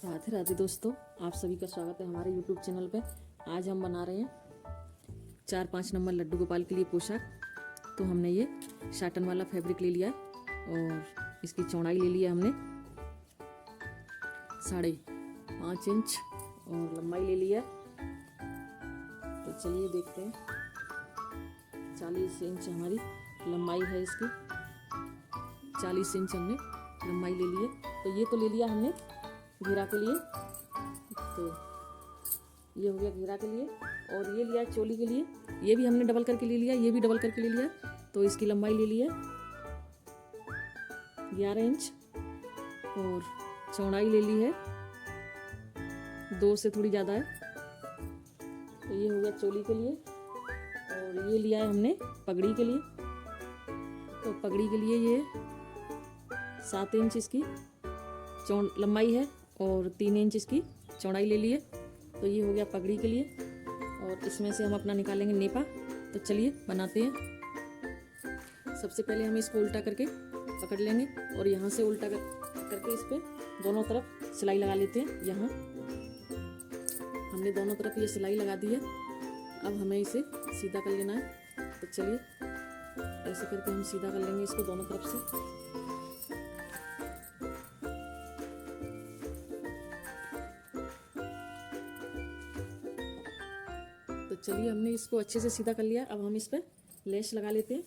राधे राधे दोस्तों, आप सभी का स्वागत है हमारे YouTube चैनल पे। आज हम बना रहे हैं 4-5 नंबर लड्डू गोपाल के लिए पोशाक। तो हमने ये शाटन वाला फैब्रिक ले लिया है और इसकी चौड़ाई ले लिया हमने 5.5 इंच और लंबाई ले लिया। तो चलिए देखते हैं। 40 इंच हमारी लंबाई है इसकी, 40 इंच हमने लंबाई ले ली है। तो ये तो ले लिया हमने घेरा के लिए, तो ये हो गया घेरा के लिए। और ये लिया चोली के लिए, ये भी हमने डबल करके ले लिया, ये भी डबल करके ले लिया। तो इसकी लंबाई ले ली है 11 इंच और चौड़ाई ले ली है 2 से थोड़ी ज़्यादा है। तो ये हो गया चोली के लिए। और ये लिया है हमने पगड़ी के लिए। तो पगड़ी के लिए ये 7 इंच इसकी लंबाई है और 3 इंच इसकी चौड़ाई ले ली है। तो ये हो गया पगड़ी के लिए। और इसमें से हम अपना निकालेंगे नेपा। तो चलिए बनाते हैं। सबसे पहले हम इसको उल्टा करके पकड़ लेंगे और यहाँ से उल्टा करके इस पर दोनों तरफ सिलाई लगा लेते हैं। यहाँ हमने दोनों तरफ ये सिलाई लगा दी है। अब हमें इसे सीधा कर लेना है। तो चलिए ऐसे करके हम सीधा कर लेंगे इसको दोनों तरफ से। तो चलिए हमने इसको अच्छे से सीधा कर लिया। अब हम इस पर लेस लगा लेते हैं।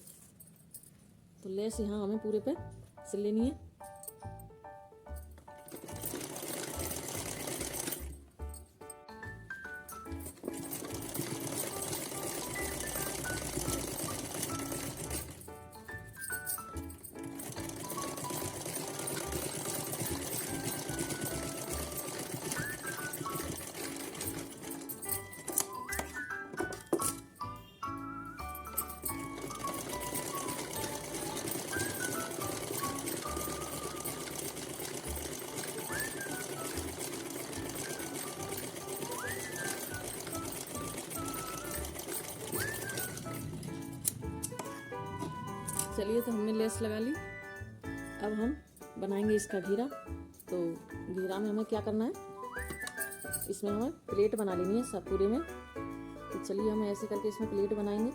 तो लेस यहाँ हमें पूरे पे सिल लेनी है। चलिए तो हमने लेस लगा ली। अब हम बनाएंगे इसका घेरा। तो घेरा में हमें क्या करना है, इसमें हमें प्लेट बना लेनी है सब पूरे में। तो चलिए हम ऐसे करके इसमें प्लेट बनाएंगे।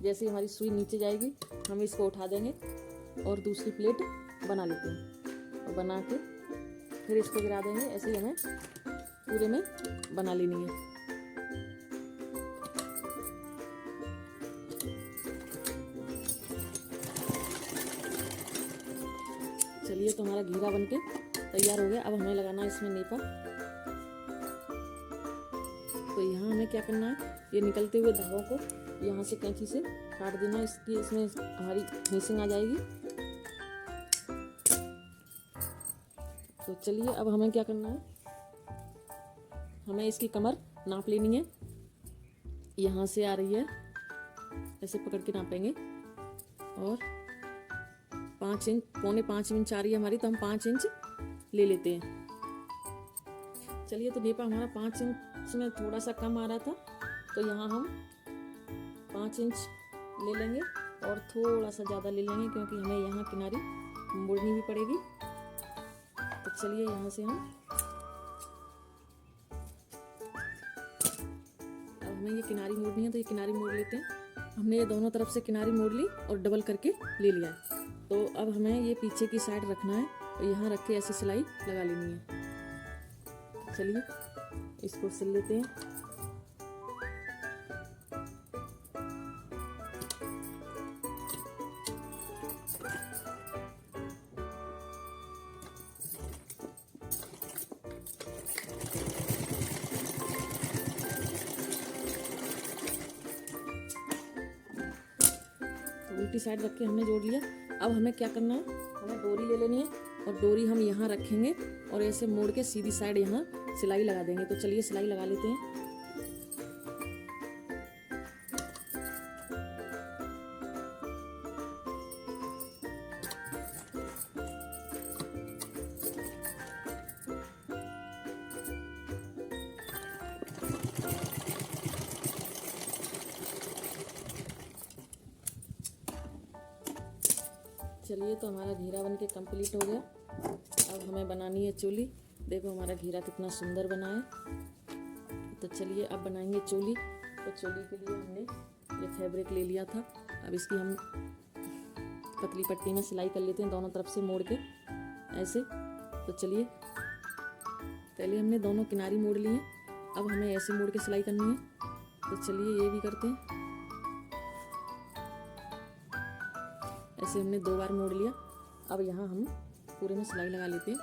जैसे हमारी सुई नीचे जाएगी हम इसको उठा देंगे और दूसरी प्लेट बना लेते हैं। और बना के फिर इसको गिरा देंगे। ऐसे ही हमें पूरे में बना लेनी है। चलिए तो हमारा घेरा बनके तैयार हो गया। अब हमें लगाना है इसमें नेपा। तो यहाँ हमें क्या करना है, ये निकलते हुए धागों को यहाँ से कैंची से काट देना। इसमें हमारी फिनिशिंग आ जाएगी। तो चलिए अब हमें क्या करना है, हमें इसकी कमर नाप लेनी है। यहाँ से आ रही है, ऐसे पकड़ के नापेंगे। और 5 इंच, 4.25 इंच आ रही है हमारी, तो हम 5 इंच ले लेते हैं। चलिए तो नेपा हमारा 5 इंच में थोड़ा सा कम आ रहा था, तो यहाँ हम 5 इंच ले लेंगे और थोड़ा सा ज़्यादा ले लेंगे क्योंकि हमें यहाँ किनारी मोड़नी भी पड़ेगी। तो चलिए यहाँ से हम अब हमें ये किनारी मोड़नी है, तो ये किनारी मोड़ लेते हैं। हमने ये दोनों तरफ से किनारी मोड़ ली और डबल करके ले लिया है। तो अब हमें ये पीछे की साइड रखना है और यहाँ रख के ऐसे सिलाई लगा लेनी है। चलिए इसको सिल लेते हैं। तो उल्टी साइड रख के हमने जोड़ लिया। अब हमें क्या करना है, हमें डोरी ले लेनी है और डोरी हम यहाँ रखेंगे और ऐसे मोड़ के सीधी साइड यहाँ सिलाई लगा देंगे। तो चलिए सिलाई लगा लेते हैं। चलिए तो हमारा घेरा बन के कम्प्लीट हो गया। अब हमें बनानी है चोली। देखो हमारा घेरा कितना सुंदर बना है। तो चलिए अब बनाएंगे चोली। तो चोली के लिए हमने ये फैब्रिक ले लिया था। अब इसकी हम पतली पट्टी में सिलाई कर लेते हैं, दोनों तरफ से मोड़ के ऐसे। तो चलिए पहले हमने दोनों किनारी मोड़ लिए, अब हमें ऐसे मोड़ के सिलाई करनी है। तो चलिए ये भी करते हैं। ऐसे हमने 2 बार मोड़ लिया। अब यहाँ हम पूरे में सिलाई लगा लेते हैं।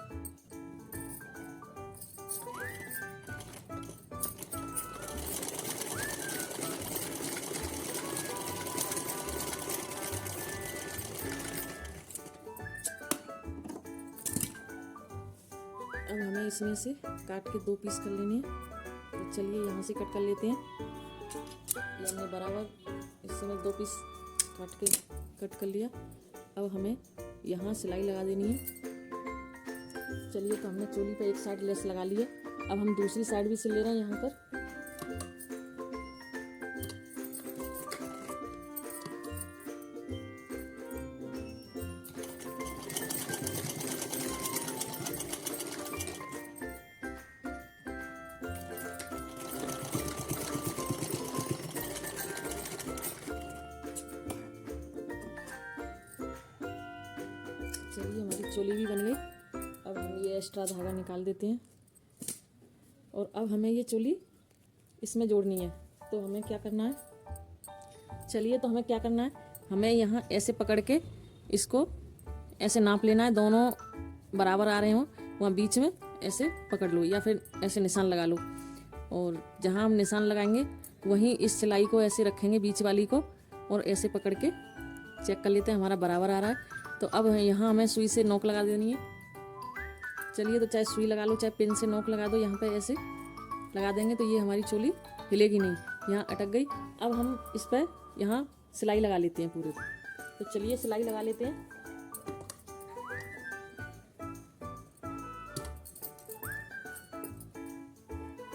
अब हमें इसमें से काट के 2 पीस कर लेने हैं। तो चलिए यहाँ से कट कर लेते हैं। ये हमने बराबर इसमें 2 पीस कट कर लिया। अब हमें यहाँ सिलाई लगा देनी है। चलिए तो हमने चोली पे एक साइड लेस लगा ली है। अब हम दूसरी साइड भी सिल ले रहे हैं यहाँ पर। चलिए हमारी चोली भी बन गई। अब हम ये एक्स्ट्रा धागा निकाल देते हैं और अब हमें ये चोली इसमें जोड़नी है। तो हमें क्या करना है, चलिए तो हमें क्या करना है, हमें यहाँ ऐसे पकड़ के इसको ऐसे नाप लेना है। दोनों बराबर आ रहे हों वहाँ बीच में ऐसे पकड़ लो या फिर ऐसे निशान लगा लो। और जहाँ हम निशान लगाएंगे वहीं इस सिलाई को ऐसे रखेंगे बीच वाली को और ऐसे पकड़ के चेक कर लेते हैं हमारा बराबर आ रहा है। तो अब यहाँ हमें सुई से नोक लगा देनी है। चलिए तो चाहे सुई लगा लो चाहे पिन से नोक लगा दो, यहाँ पे ऐसे लगा देंगे तो ये हमारी चोली हिलेगी नहीं, यहाँ अटक गई। अब हम इस पर यहाँ सिलाई लगा लेते हैं पूरे। तो चलिए सिलाई लगा लेते हैं।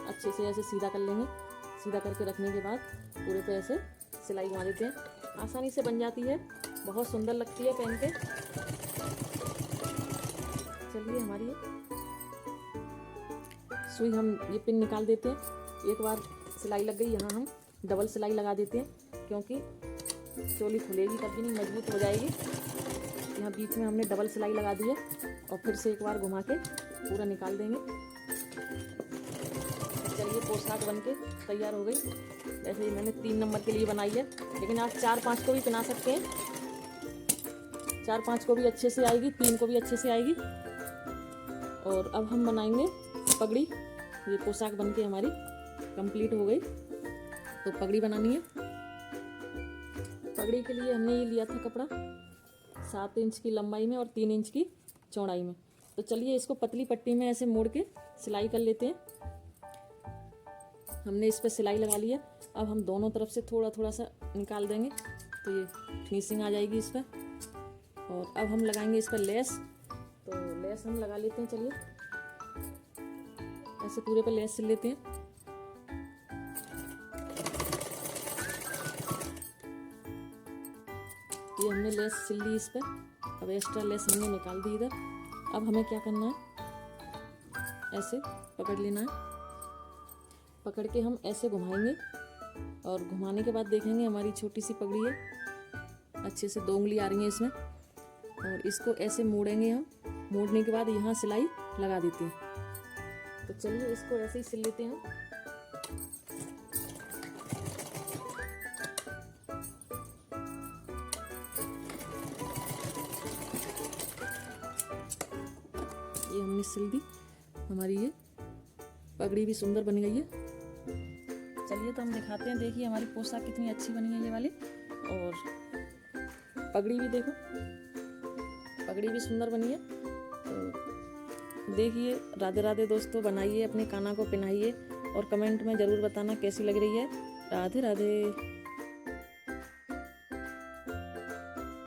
अच्छे से ऐसे सीधा कर लेंगे। सीधा करके रखने के बाद पूरे पे ऐसे सिलाई घुमा देते हैं। आसानी से बन जाती है, बहुत सुंदर लगती है पहन के। चलिए हमारी सुई हम ये पिन निकाल देते हैं। एक बार सिलाई लग गई, यहाँ हम डबल सिलाई लगा देते हैं क्योंकि चोली खुलेगी कभी नहीं, मजबूत हो जाएगी। यहाँ बीच में हमने डबल सिलाई लगा दी है और फिर से एक बार घुमा के पूरा निकाल देंगे। चलिए पोशाक बन के तैयार हो गई। वैसे ही मैंने 3 नंबर के लिए बनाई है, लेकिन आप 4-5 को भी पहना सकते हैं। 4-5 को भी अच्छे से आएगी, 3 को भी अच्छे से आएगी। और अब हम बनाएंगे पगड़ी। ये पोशाक बन के हमारी कंप्लीट हो गई। तो पगड़ी बनानी है। पगड़ी के लिए हमने ये लिया था कपड़ा 7 इंच की लंबाई में और 3 इंच की चौड़ाई में। तो चलिए इसको पतली पट्टी में ऐसे मोड़ के सिलाई कर लेते हैं। हमने इस पर सिलाई लगा ली है। अब हम दोनों तरफ से थोड़ा थोड़ा सा निकाल देंगे तो ये फिनिशिंग आ जाएगी इस पर। और अब हम लगाएंगे इस पर लेस। तो लेस हम लगा लेते हैं। चलिए ऐसे पूरे पे लेस सिल लेते हैं। ये हमने लेस सिल ली इस पर। अब एक्स्ट्रा लेस हमने निकाल दी इधर। अब हमें क्या करना है, ऐसे पकड़ लेना है। पकड़ के हम ऐसे घुमाएंगे और घुमाने के बाद देखेंगे हमारी छोटी सी पगड़ी है, अच्छे से 2 उंगली आ रही है इसमें। और इसको ऐसे मोड़ेंगे हम। मोड़ने के बाद यहाँ सिलाई लगा देते हैं। तो चलिए इसको ऐसे ही सिल लेते हैं। ये हमने सिल दी। हमारी ये पगड़ी भी सुंदर बन गई है। चलिए तो हम दिखाते हैं। देखिए हमारी पोशाक कितनी अच्छी बनी है ये वाली। और पगड़ी भी देखो, पगड़ी भी सुंदर बनी है। तो देखिए, राधे राधे दोस्तों, बनाइए, अपने कान्हा को पहनाइए और कमेंट में ज़रूर बताना कैसी लग रही है। राधे राधे।